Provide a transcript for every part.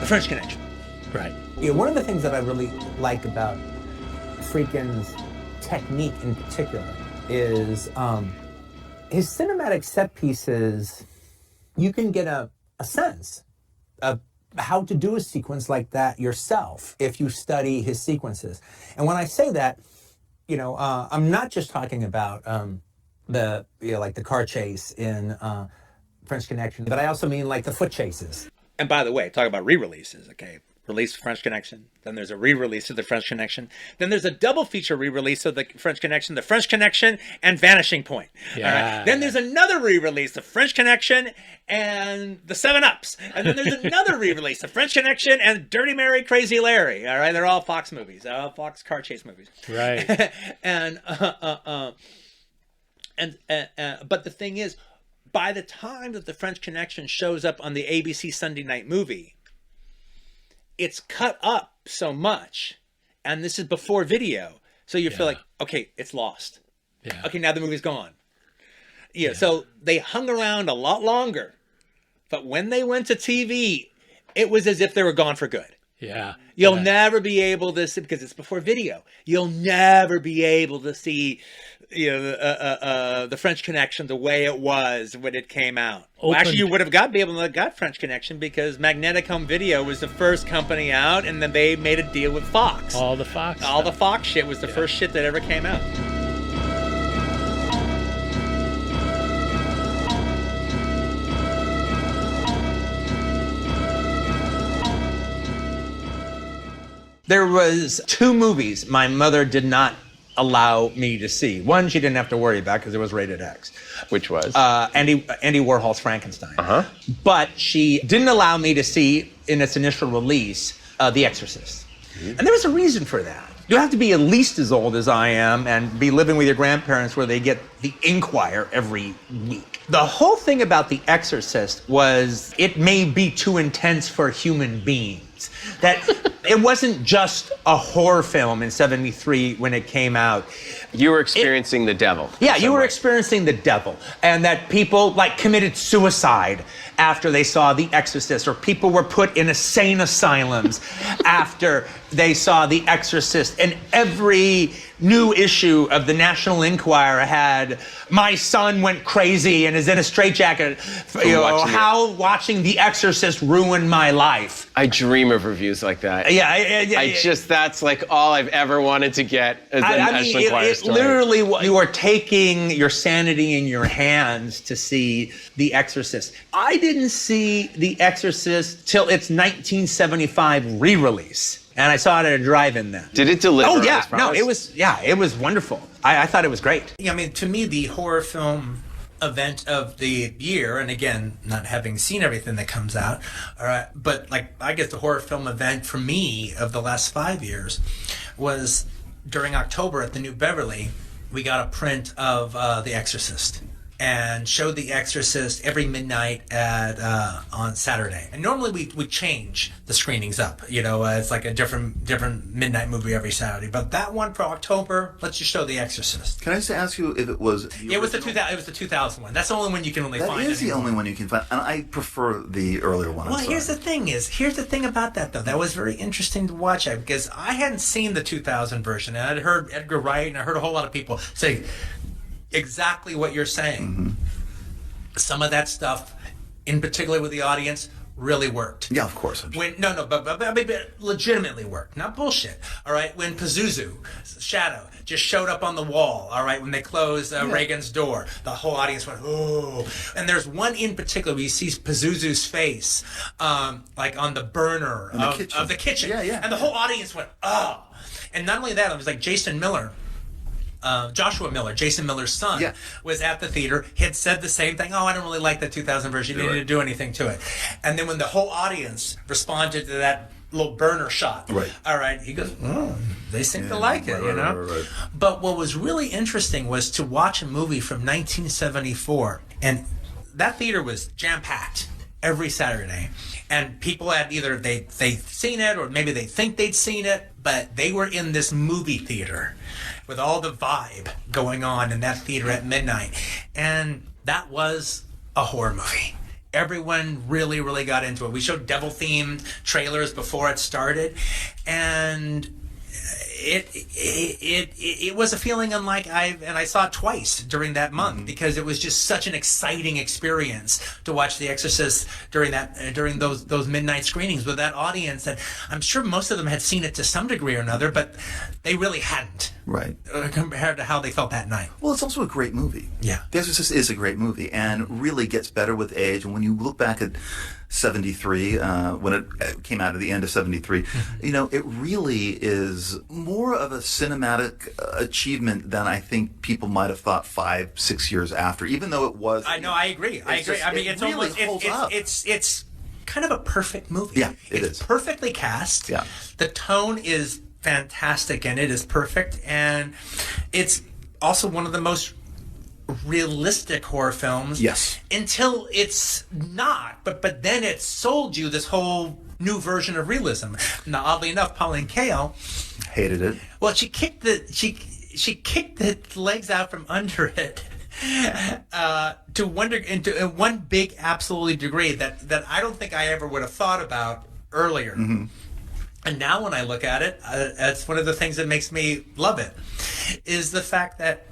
The French Connection. Right. Yeah, one of the things that I really like about Friedkin's technique in particular is his cinematic set pieces. You can get a sense of how to do a sequence like that yourself if you study his sequences. And when I say that, I'm not just talking about like the car chase in French Connection, but I also mean like the foot chases. And by the way, talk about re-releases, okay? Release French Connection, then there's a re-release of the French Connection, then there's a double feature re-release of the French Connection, and Vanishing Point. Yeah. All right? Then there's another re-release, the French Connection and the 7-Ups. And then there's another re-release, the French Connection and Dirty Mary, Crazy Larry. All right, they're all Fox movies, they're all Fox car chase movies. Right. But the thing is, by the time that the French Connection shows up on the ABC Sunday Night Movie, it's cut up so much, and this is before video, so you feel like, okay, it's lost. Yeah. Okay, now the movie's gone. Yeah, so they hung around a lot longer, but when they went to TV, it was as if they were gone for good. Yeah. You'll never be able to see, because it's before video, you'll never be able to see the French Connection the way it was when it came out. Well, actually, you would have be able to got French Connection because Magnetic Home Video was the first company out, and then they made a deal with Fox. All the Fox the Fox shit was the first shit that ever came out. There was 2 movies my mother did not allow me to see. One she didn't have to worry about because it was rated X. Which was? Andy Warhol's Frankenstein. But she didn't allow me to see, in its initial release, The Exorcist. And there was a reason for that. You have to be at least as old as I am and be living with your grandparents where they get The Inquirer every week. The whole thing about The Exorcist was it may be too intense for human beings. That it wasn't just a horror film in '73 when it came out. You were experiencing the devil. Yeah, you were experiencing the devil. And that people committed suicide after they saw The Exorcist, or people were put in insane asylums after they saw The Exorcist. And every new issue of the National Enquirer had, my son went crazy and is in a straitjacket, how watching The Exorcist ruined my life. I dream of reviews like that. That's like all I've ever wanted to get as a National Enquirer story. Literally, you are taking your sanity in your hands to see The Exorcist. I didn't see The Exorcist till its 1975 re-release. And I saw it at a drive-in then. Did it deliver? Oh, yeah. No, it was wonderful. I thought it was great. I mean, to me, the horror film event of the year, and again, not having seen everything that comes out, all right, but I guess the horror film event for me of the last 5 years was during October at the New Beverly. We got a print of The Exorcist, and showed The Exorcist every midnight on Saturday. And normally we change the screenings up. It's like a different midnight movie every Saturday. But that one for October, let's just show The Exorcist. Can I just ask you if it was It was the 2000 one. That's the only one you can really find. That is the only one you can find, and I prefer the earlier one. Well, here's the thing about that though. That was very interesting to watch because I hadn't seen the 2000 version, and I'd heard Edgar Wright, and I heard a whole lot of people say exactly what you're saying. Mm-hmm. Some of that stuff, in particular with the audience, really worked. Yeah, of course. But legitimately worked, not bullshit. All right, when Pazuzu, Shadow, just showed up on the wall. All right, when they closed Reagan's door, the whole audience went, "Oh!" And there's one in particular where you see Pazuzu's face, like on the burner of the kitchen. Yeah. And the whole audience went, "Oh!" And not only that, it was like Jason Miller. Joshua Miller, Jason Miller's son, was at the theater, had said the same thing. Oh, I don't really like the 2000 version. You didn't do anything to it. And then when the whole audience responded to that little burner shot, all right, he goes, "Oh, they seem to like it, Right. But what was really interesting was to watch a movie from 1974, and that theater was jam-packed every Saturday. And people had either they'd seen it or maybe they think they'd seen it, but they were in this movie theater with all the vibe going on in that theater at midnight. And that was a horror movie. everyone really, really got into it. We showed devil-themed trailers before it started, and it was a feeling unlike I saw it twice during that month because it was just such an exciting experience to watch The Exorcist during those midnight screenings with that audience. And I'm sure most of them had seen it to some degree or another, but they really hadn't. Right. Compared to how they felt that night. Well, it's also a great movie. Yeah. The Exorcist is a great movie and really gets better with age. And when you look back at 73, when it came out at the end of 73, you know, it really is more of a cinematic achievement than I think people might have thought 5-6 years after, even though it was. I know, I agree. I agree. I mean, it's really almost, holds up. it's kind of a perfect movie. Yeah, it's perfectly cast. Yeah. The tone is fantastic and it is perfect, and it's also one of the most realistic horror films. Yes. Until it's not, but then it sold you this whole new version of realism. Now, oddly enough, Pauline Kael hated it. Well, she kicked the legs out from under it to one big absolute degree that I don't think I ever would have thought about earlier. And now when I look at it, it's one of the things that makes me love it, is the fact that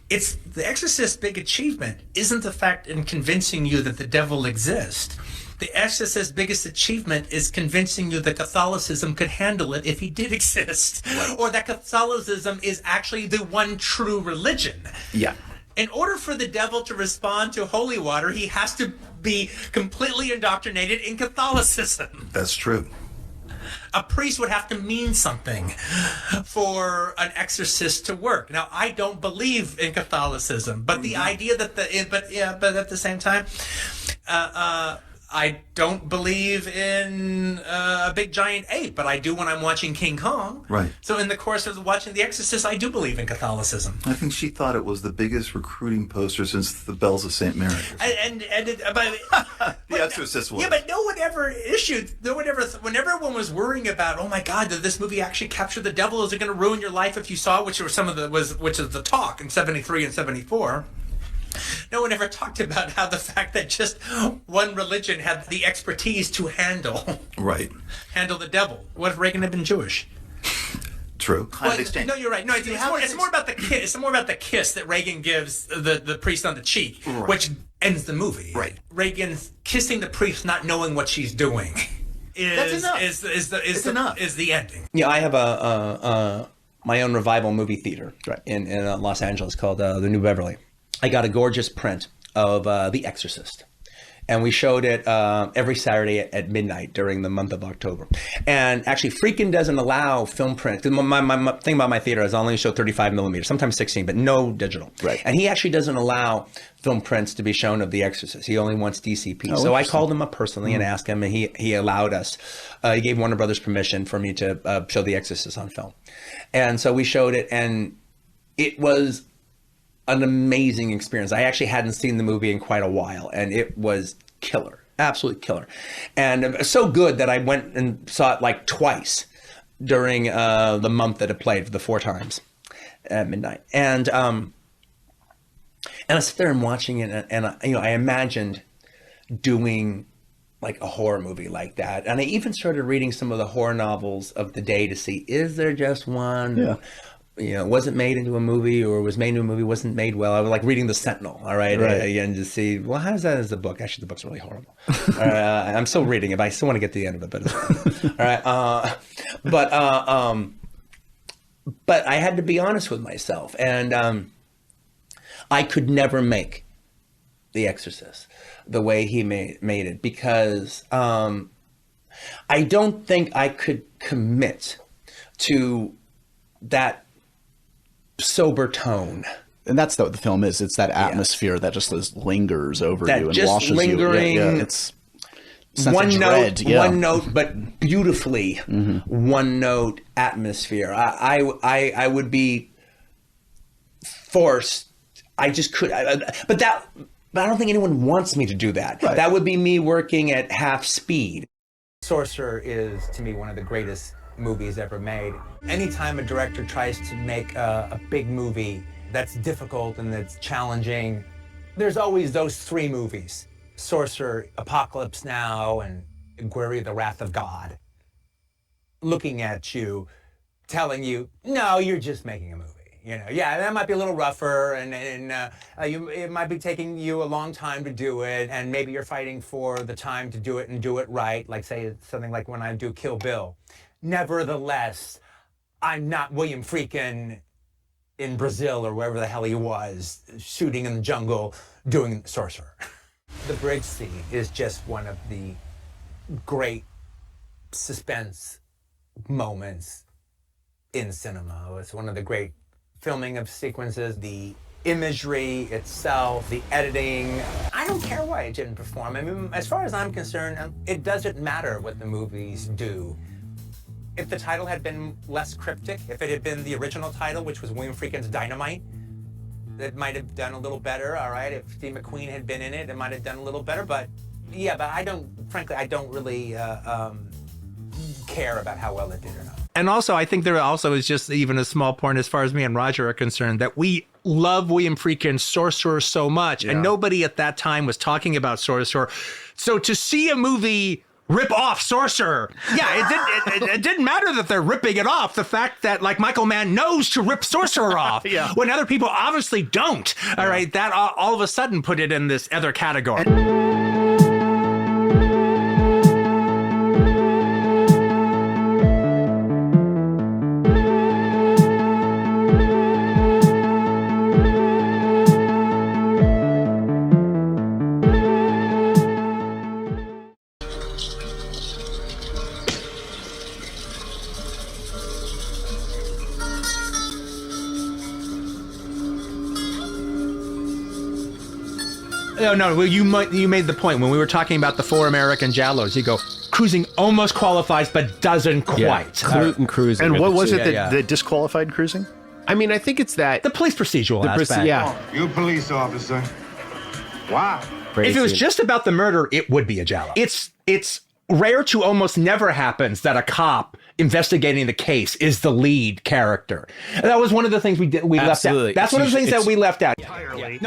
it's The Exorcist's big achievement isn't the fact in convincing you that the devil exists. The Exorcist's biggest achievement is convincing you that Catholicism could handle it if he did exist, or that Catholicism is actually the one true religion. Yeah. In order for the devil to respond to holy water, he has to be completely indoctrinated in Catholicism. That's true. A priest would have to mean something for an exorcist to work. Now, I don't believe in Catholicism, but the idea that but at the same time, I don't believe in a big giant ape, but I do when I'm watching King Kong. Right. So in the course of watching The Exorcist, I do believe in Catholicism. I think she thought it was the biggest recruiting poster since the Bells of St. Mary. The Exorcist was. Yeah, but no one ever when everyone was worrying about, oh my God, did this movie actually capture the devil? Is it going to ruin your life if you saw it? Which is the talk in 73 and 74. No one ever talked about how the fact that just one religion had the expertise to handle the devil. What if Reagan had been Jewish? True. Kind of exchange. No, you're right. No, it's more about the kiss. It's more about the kiss that Reagan gives the priest on the cheek, which ends the movie. Right. Reagan kissing the priest, not knowing what she's doing, is enough. Is the ending. Yeah, I have my own revival movie theater in Los Angeles called the New Beverly. I got a gorgeous print of The Exorcist, and we showed it every Saturday at midnight during the month of October. And actually, Friedkin doesn't allow film print. My thing about my theater is I only show 35 millimeters, sometimes 16, but no digital. Right. And he actually doesn't allow film prints to be shown of The Exorcist. He only wants DCP. So I called him up personally and asked him, and he allowed us. He gave Warner Brothers permission for me to show The Exorcist on film. And so we showed it, and it was an amazing experience. I actually hadn't seen the movie in quite a while, and it was killer, absolutely killer. And so good that I went and saw it like twice during the month that it played, the 4 times at midnight. And I sit there and watching it, and I imagined doing like a horror movie like that. And I even started reading some of the horror novels of the day to see, is there just one? Yeah. Was it made into a movie, or was made into a movie, wasn't made well? I was like reading The Sentinel, all right? And to see, well, how does that as a book? Actually, the book's really horrible. I'm still reading it, but I still want to get to the end of it. All right. But I had to be honest with myself, and I could never make The Exorcist the way he made it, because I don't think I could commit to that sober tone. And that's what the film is. It's that atmosphere that just lingers over that you and just washes lingering, you. Yeah, it's one note, but beautifully one note atmosphere. I would be forced. I just could, but I don't think anyone wants me to do that. Right. That would be me working at half speed. Sorcerer is, to me, one of the greatest movies ever made. Anytime a director tries to make a big movie that's difficult and that's challenging, there's always those 3 movies Sorcerer, Apocalypse Now, and Inquiry of the Wrath of God looking at you, telling you, no, you're just making a movie. You know, yeah, that might be a little rougher, and it might be taking you a long time to do it, and maybe you're fighting for the time to do it and do it right, like say something like when I do Kill Bill. Nevertheless, I'm not William Friedkin in Brazil or wherever the hell he was, shooting in the jungle, doing Sorcerer. The bridge scene is just one of the great suspense moments in cinema. It's one of the great filming of sequences, the imagery itself, the editing. I don't care why it didn't perform. I mean, as far as I'm concerned, it doesn't matter what the movies do. If the title had been less cryptic, if it had been the original title, which was William Friedkin's Dynamite, it might have done a little better, all right? If Steve McQueen had been in it, it might have done a little better, but yeah, but frankly, I don't really care about how well it did or not. And also, I think there also is just even a small point as far as me and Roger are concerned that we love William Friedkin's Sorcerer so much, and nobody at that time was talking about Sorcerer. So to see a movie rip off Sorcerer, it didn't matter that they're ripping it off. The fact that like Michael Mann knows to rip Sorcerer off when other people obviously don't. All right, that all of a sudden put it in this other category. No, well, you made the point when we were talking about the 4 American Giallos. You go, cruising almost qualifies, but doesn't quite. And cruising. And what was it that disqualified cruising? I mean, I think it's that the police procedural aspect. You a police officer? Wow. If it was just about the murder, it would be a Giallo. It's rare to almost never happens that a cop investigating the case is the lead character. And that was one of the things we left out. That's one of the things that we left out. Entirely.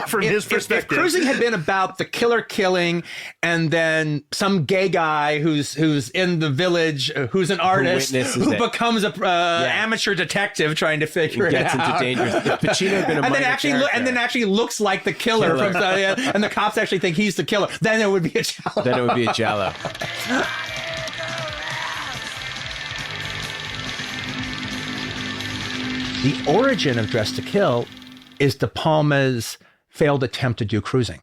From his perspective. If cruising had been about the killer killing and then some gay guy who's in the village, who's an artist, who becomes a amateur detective trying to figure it out. Gets into danger. If Pacino had been a and then actually looks like the killer. And the cops actually think he's the killer, then it would be a Giallo. The origin of Dress to Kill is De Palma's failed attempt to do cruising.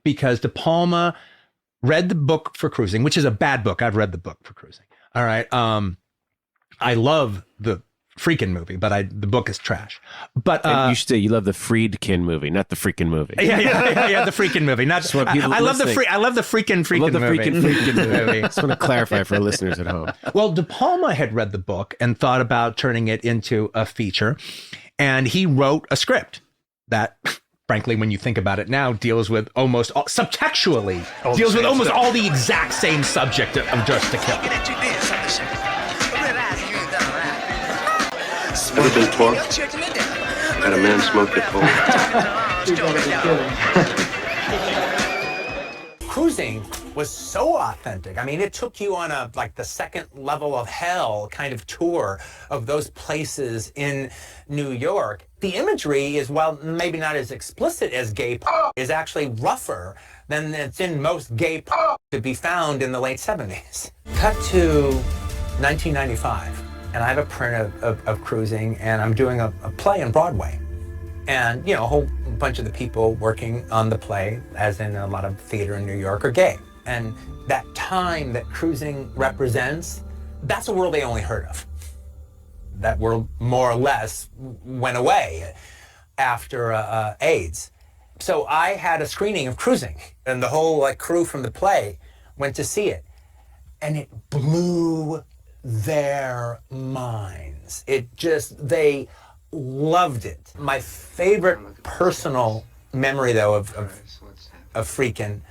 Because De Palma read the book for cruising, which is a bad book. I've read the book for cruising. All right. I love the Friedkin movie, but the book is trash. But and you should say you love the Friedkin movie, not the freaking movie. Yeah, the Friedkin movie. Not I love the freaking movie. Just want to clarify for our listeners at home. Well, De Palma had read the book and thought about turning it into a feature, and he wrote a script that, frankly, when you think about it now, deals with almost subtextually almost all the exact same subject of Dress to Kill. Ever been torqued? Had a man smoke your pole. Cruising was so authentic. I mean, it took you on the second level of hell kind of tour of those places in New York. The imagery is, while maybe not as explicit as gay is actually rougher than it's in most gay to be found in the late 70s. Cut to 1995. And I have a print of Cruising, and I'm doing a play on Broadway. And, a whole bunch of the people working on the play, as in a lot of theater in New York, are gay. And that time that Cruising represents, that's a world they only heard of. That world, more or less, went away after AIDS. So I had a screening of Cruising, and the whole crew from the play went to see it. And it blew their minds. They loved it. My favorite personal memory, though, of Friedkin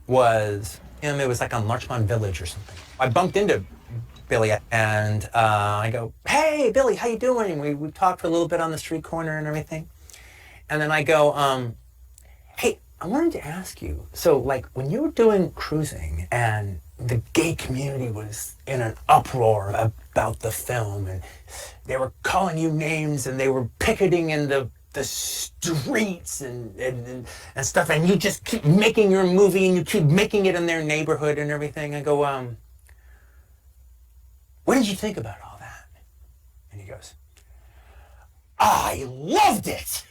was, it was like on Larchmont Village or something. I bumped into Billy and I go, "Hey, Billy, how you doing?" We talked for a little bit on the street corner and everything. And then I go, "Hey, I wanted to ask you, so like when you were doing Cruising and the gay community was in an uproar about the film and they were calling you names and they were picketing in the streets and stuff, and you just keep making your movie and you keep making it in their neighborhood and everything. I go, what did you think about all that? And he goes, I loved it!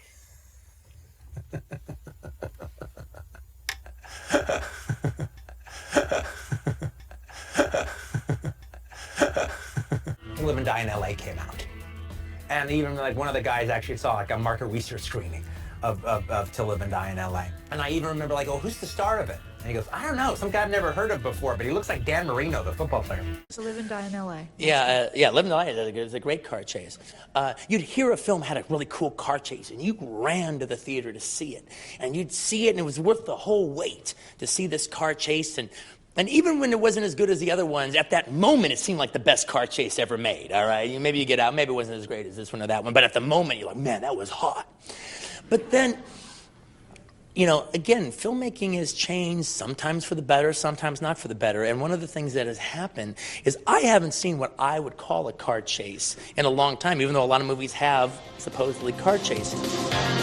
To Live and Die in LA came out. And even like one of the guys actually saw like a Market research screening of To Live and Die in LA. And I even remember like, oh, who's the star of it? And he goes, I don't know, some guy I've never heard of before, but he looks like Dan Marino, the football player. To Live and Die in LA. Yeah, Live and Die is a great car chase. You'd hear a film had a really cool car chase, and you ran to the theater to see it. And you'd see it, and it was worth the whole wait to see this car chase. And even when it wasn't as good as the other ones, at that moment, it seemed like the best car chase ever made, all right? Maybe you get out, maybe it wasn't as great as this one or that one, but at the moment, you're like, man, that was hot. But then, you know, again, filmmaking has changed, sometimes for the better, sometimes not for the better. And one of the things that has happened is I haven't seen what I would call a car chase in a long time, even though a lot of movies have supposedly car chases.